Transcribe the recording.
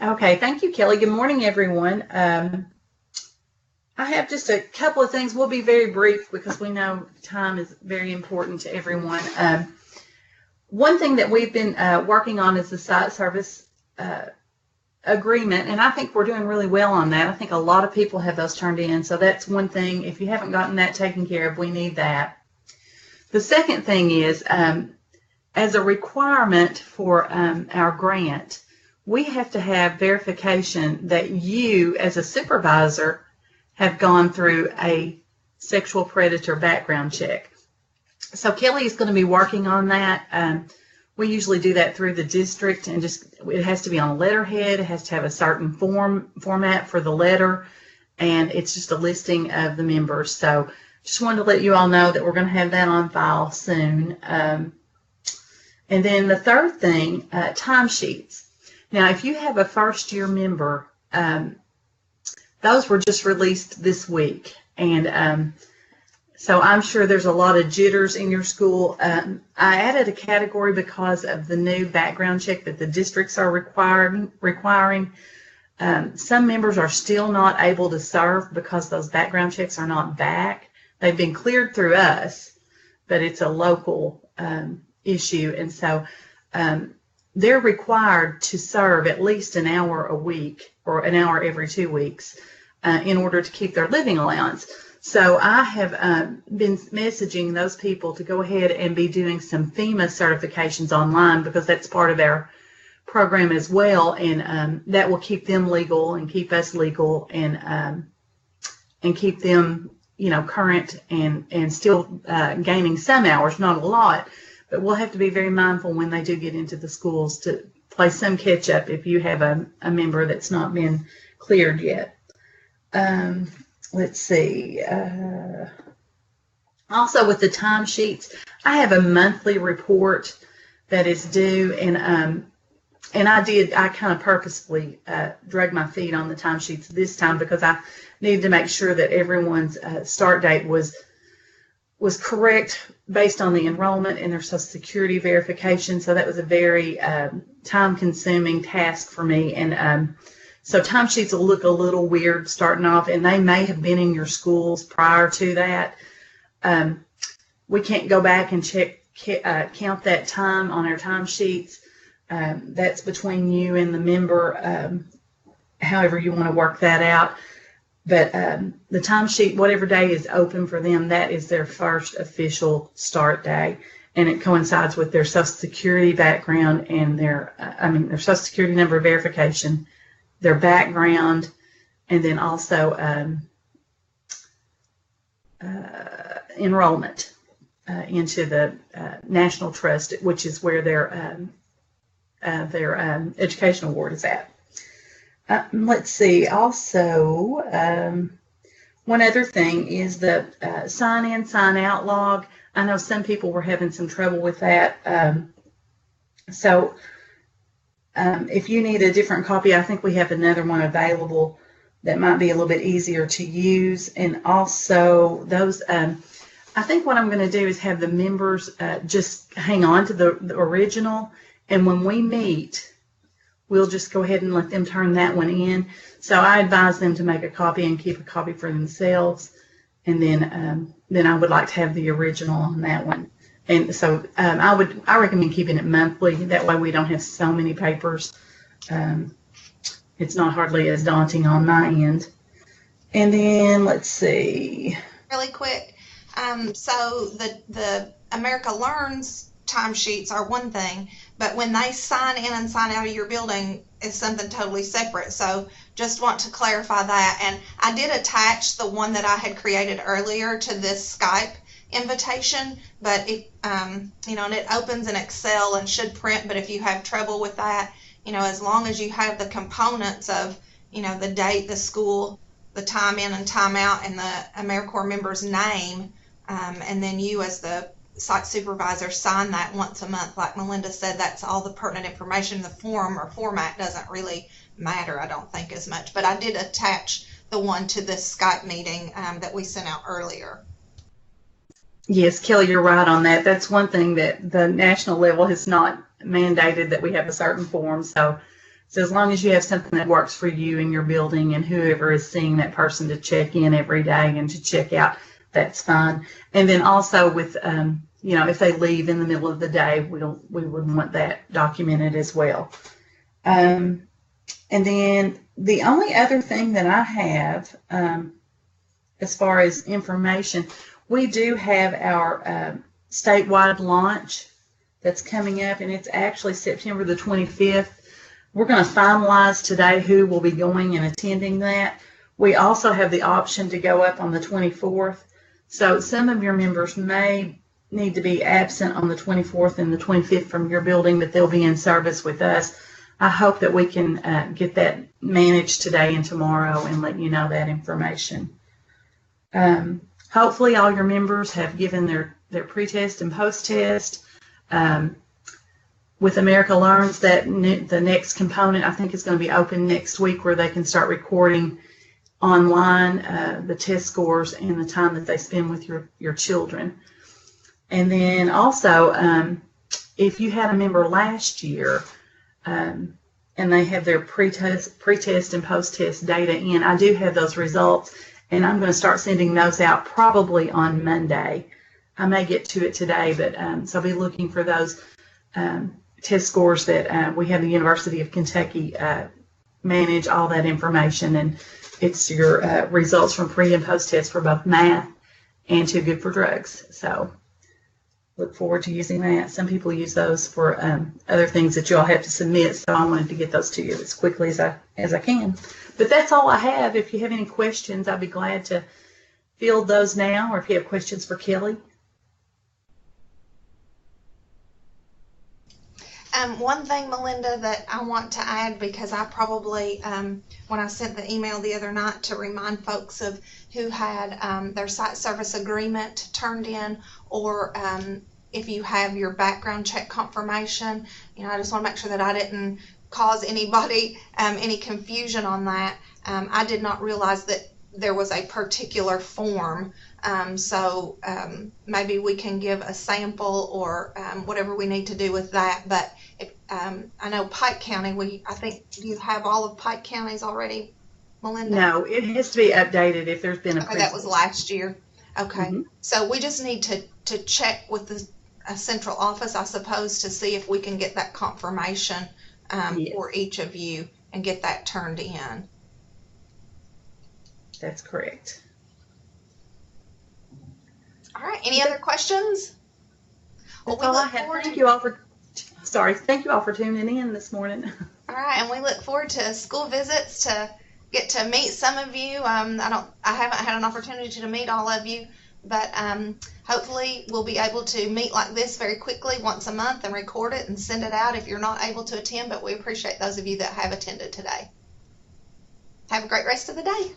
Okay, thank you, Kelly. Good morning, everyone. I have just a couple of things. We'll be very brief because we know time is very important to everyone. One thing that we've been working on is the site service agreement, and I think we're doing really well on that. I think a lot of people have those turned in, so that's one thing. If you haven't gotten that taken care of, we need that. The second thing is, as a requirement for our grant, we have to have verification that you, as a supervisor, have gone through a sexual predator background check. So Kelly is going to be working on that. We usually do that through the district, and just it has to be on a letterhead. It has to have a certain format for the letter, and it's just a listing of the members. So just wanted to let you all know that we're going to have that on file soon. And then the third thing, timesheets. Now, if you have a first-year member, those were just released this week, and so I'm sure there's a lot of jitters in your school. I added a category because of the new background check that the districts are requiring. Some members are still not able to serve because those background checks are not back. They've been cleared through us, but it's a local issue, and so they're required to serve at least an hour a week or an hour every 2 weeks in order to keep their living allowance. So I have been messaging those people to go ahead and be doing some FEMA certifications online, because that's part of our program as well, and that will keep them legal and keep us legal, and keep them, current and still gaining some hours, not a lot. But we'll have to be very mindful when they do get into the schools to play some catch up if you have a member that's not been cleared yet. Let's see. Also with the timesheets, I have a monthly report that is due, and I kind of purposefully dragged my feet on the timesheets this time because I needed to make sure that everyone's start date was correct based on the enrollment and their Social Security verification. So that was a very time-consuming task for me. And so timesheets will look a little weird starting off, and they may have been in your schools prior to that. We can't go back and count that time on our timesheets. That's between you and the member, however you want to work that out. But the timesheet, whatever day is open for them, that is their first official start day, and it coincides with their Social Security background and their Social Security number verification, their background, and then also enrollment into the National Trust, which is where their education award is at. Let's see. Also, one other thing is the sign in, sign out log. I know some people were having some trouble with that. So if you need a different copy, I think we have another one available that might be a little bit easier to use. And also those, I think what I'm going to do is have the members just hang on to the original, and when we meet, we'll just go ahead and let them turn that one in. So I advise them to make a copy and keep a copy for themselves, and then I would like to have the original on that one. And so I recommend keeping it monthly. That way we don't have so many papers. It's not hardly as daunting on my end. And then let's see. Really quick. So the America Learns timesheets are one thing, but when they sign in and sign out of your building is something totally separate. So just want to clarify that. And I did attach the one that I had created earlier to this Skype invitation, but it, and it opens in Excel and should print, but if you have trouble with that, as long as you have the components of, the date, the school, the time in and time out, and the AmeriCorps member's name, and then you as the site supervisor sign that once a month. Like Melinda said, that's all the pertinent information. The form or format doesn't really matter, I don't think, as much. But I did attach the one to this Skype meeting that we sent out earlier. Yes, Kelly, you're right on that. That's one thing that the national level has not mandated, that we have a certain form. So So as long as you have something that works for you and your building and whoever is seeing that person to check in every day and to check out, that's fine. And then also with, if they leave in the middle of the day, we wouldn't want that documented as well. And then the only other thing that I have, as far as information, we do have our statewide launch that's coming up, and it's actually September the 25th. We're going to finalize today who will be going and attending that. We also have the option to go up on the 24th. So some of your members may need to be absent on the 24th and the 25th from your building, but they'll be in service with us. I hope that we can get that managed today and tomorrow and let you know that information. Hopefully all your members have given their pre-test and post-test. With America Learns, the next component I think is going to be open next week, where they can start recording online the test scores and the time that they spend with your children. And then also, if you had a member last year and they have their pre-test and post-test data in, I do have those results, and I'm going to start sending those out probably on Monday. I may get to it today, but so I'll be looking for those test scores that we have the University of Kentucky manage all that information, and it's your results from pre and post tests for both math and Too Good for Drugs. So look forward to using that. Some people use those for other things that you all have to submit, so I wanted to get those to you as quickly as I can. But that's all I have. If you have any questions, I'd be glad to field those now, or if you have questions for Kelly. One thing, Melinda, that I want to add, because I probably, when I sent the email the other night to remind folks of who had their site service agreement turned in, or if you have your background check confirmation, I just want to make sure that I didn't cause anybody any confusion on that. I did not realize that there was a particular form, so maybe we can give a sample or whatever we need to do with that. But I know Pike County, I think, do you have all of Pike County's already, Melinda? No, it has to be updated if there's been a Okay, that was last year. Okay, Mm-hmm. So we just need to check with the central office, I suppose, to see if we can get that confirmation Yes. for each of you and get that turned in. That's correct. All right, any other questions? That's all I have. Thank you all for tuning in this morning. All right, and we look forward to school visits to get to meet some of you. I haven't had an opportunity to meet all of you, but hopefully we'll be able to meet like this very quickly once a month and record it and send it out if you're not able to attend. But we appreciate those of you that have attended today. Have a great rest of the day.